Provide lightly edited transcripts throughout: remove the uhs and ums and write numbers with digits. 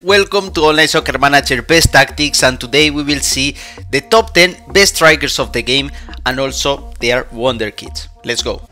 Welcome to Online Soccer Manager Best Tactics, and today we will see the top 10 best strikers of the game and also their Wonderkids. Let's go!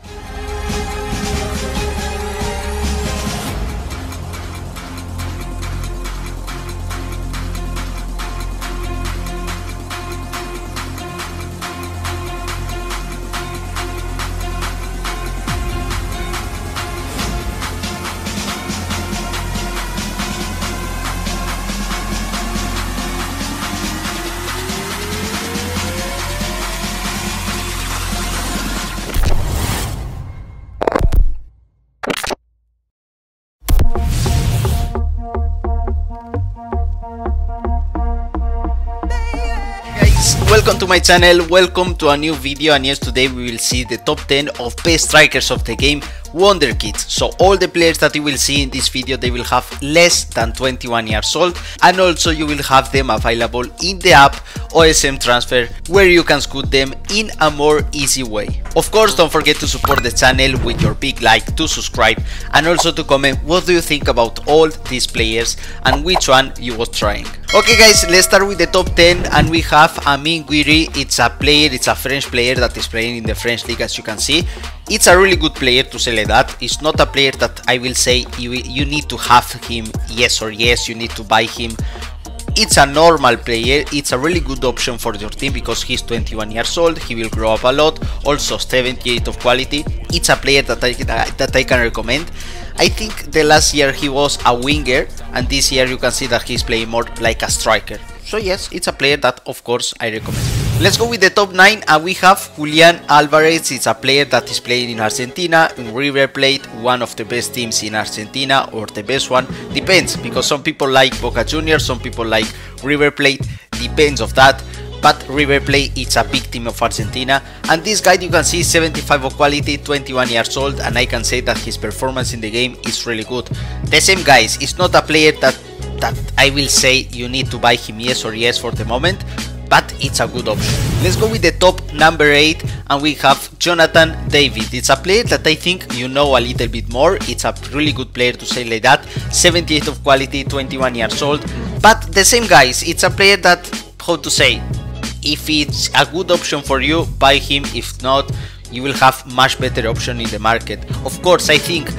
Welcome to my channel, welcome to a new video, and yes, today we will see the top 10 of best strikers of the game, Wonderkids. So all the players that you will see in this video, they will have less than 21 years old, and also you will have them available in the app OSM Transfer, where you can scout them in a more easy way. Of course, don't forget to support the channel with your big like, to subscribe, and also to comment what do you think about all these players and which one you was trying. Okay guys, let's start with the top 10, and we have Amin Guiri. It's a French player that is playing in the French league, as you can see. It's a really good player, to say like that. It's not a player that I will say you need to have him yes or yes, you need to buy him. It's a normal player, it's a really good option for your team because he's 21 years old, he will grow up a lot, also 78 of quality. It's a player that I can recommend. I think the last year he was a winger, and this year you can see that he's playing more like a striker. So yes, it's a player that of course I recommend. Let's go with the top 9, and we have Julian Alvarez. It's a player that is playing in Argentina, in River Plate, one of the best teams in Argentina, or the best one, depends, because some people like Boca Juniors, some people like River Plate, depends of that. But River Plate, it's a big team of Argentina, and this guy you can see 75 of quality, 21 years old, and I can say that his performance in the game is really good. The same guys, it's not a player that I will say you need to buy him yes or yes for the moment, but it's a good option. Let's go with the top number 8, and we have Jonathan David. It's a player that I think you know a little bit more. It's a really good player, to say like that. 78 of quality, 21 years old, but the same guys, it's a player that, how to say, if it's a good option for you, buy him. If not, you will have much better option in the market. Of course, I think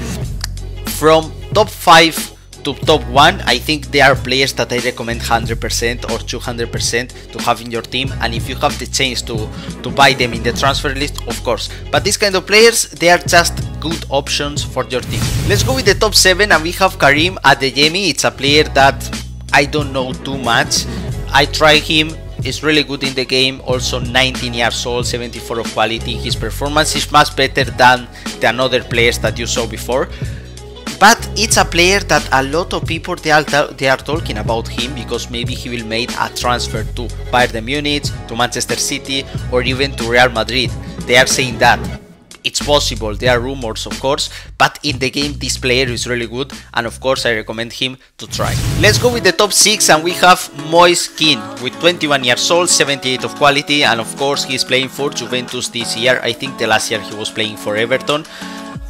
from top 5 to top 1, I think there are players that I recommend 100% or 200% to have in your team, and if you have the chance to buy them in the transfer list, of course. But these kind of players, they are just good options for your team. Let's go with the top 7, and we have Karim Adeyemi. It's a player that I don't know too much. I try him. Is really good in the game, also 19 years old, 74 of quality. His performance is much better than the other players that you saw before, but it's a player that a lot of people they are talking about him, because maybe he will make a transfer to Bayern Munich, to Manchester City, or even to Real Madrid. They are saying that it's possible, there are rumors of course, but in the game this player is really good, and of course I recommend him to try. Let's go with the top 6, and we have Moise Kean with 21 years old, 78 of quality, and of course he's playing for Juventus this year. I think the last year he was playing for Everton.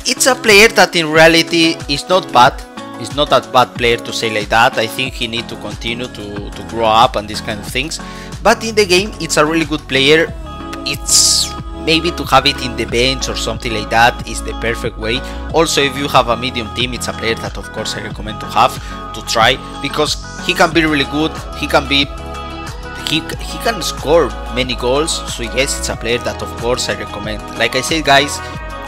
It's a player that in reality is not bad. It's not a bad player, to say like that. I think he needs to continue to grow up and these kind of things, but in the game it's a really good player. It's maybe to have it in the bench or something like that is the perfect way. Also, if you have a medium team, it's a player that of course I recommend to try, because he can be really good. He can score many goals. So yes, it's a player that of course I recommend. Like I said guys,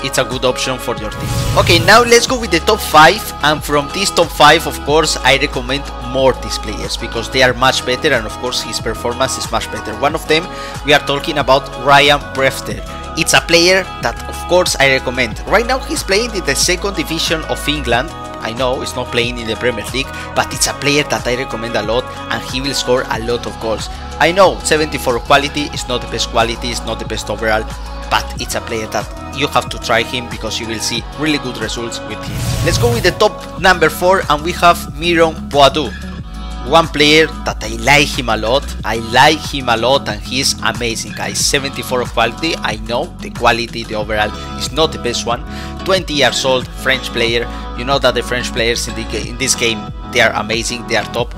it's a good option for your team. Okay, now let's go with the top 5, and from this top 5 of course I recommend more these players because they are much better, and of course his performance is much better. One of them, we are talking about Ryan Brewster. It's a player that of course I recommend. Right now he's playing in the 2nd division of England. I know it's not playing in the Premier League, but it's a player that I recommend a lot, and he will score a lot of goals. I know 74 quality is not the best quality, it's not the best overall, but it's a player that you have to try him because you will see really good results with him. Let's go with the top number 4, and we have Miron Boadu. One player that I like him a lot, and he's amazing guys. 74 of quality. I know the quality, the overall is not the best one. 20 years old, French player. You know that the French players in this game, they are amazing, they are top.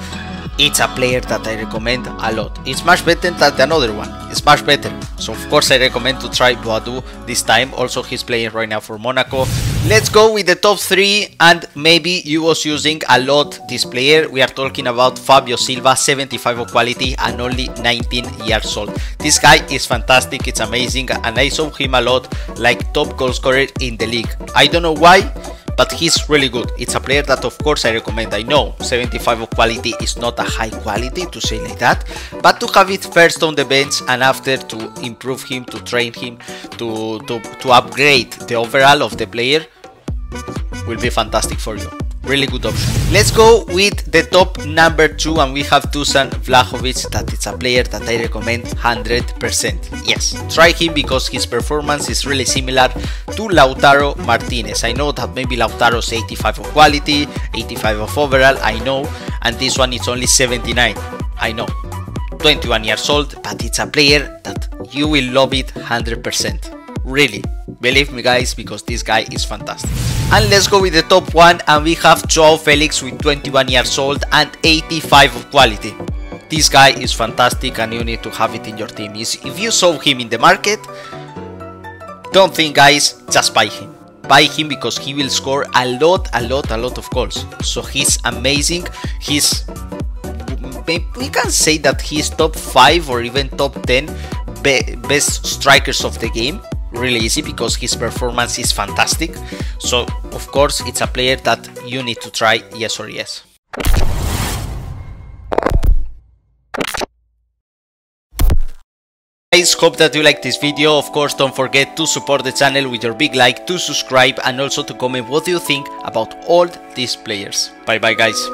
It's a player that I recommend a lot. It's much better than the another one. It's much better. So of course I recommend to try Boadu this time. Also he's playing right now for Monaco. Let's go with the top 3, and maybe you was using a lot this player. We are talking about Fabio Silva, 75 of quality and only 19 years old. This guy is fantastic, it's amazing, and I saw him a lot like top goal scorer in the league. I don't know why, but he's really good. It's a player that of course I recommend. I know 75 of quality is not a high quality, to say like that, but to have it first on the bench and after to improve him, to train him, to upgrade the overall of the player will be fantastic for you. Really good option. Let's go with the top number 2, and we have Dusan Vlahovic. That is a player that I recommend 100%. Yes, try him because his performance is really similar to Lautaro Martinez. I know that maybe Lautaro's 85 of quality, 85 of overall, I know, and this one is only 79. I know, 21 years old, but it's a player that you will love it 100%. Really, believe me guys, because this guy is fantastic. And let's go with the top 1, and we have Joao Felix with 21 years old and 85 of quality. This guy is fantastic and you need to have it in your team. If you saw him in the market, don't think guys, just buy him. Buy him because he will score a lot of goals. So he's amazing. We can say that he's top 5 or even top 10 best strikers of the game. Really easy because his performance is fantastic. So of course it's a player that you need to try, yes or yes. Guys, hope that you like this video. Of course, don't forget to support the channel with your big like, to subscribe, and also to comment what you think about all these players. Bye bye guys.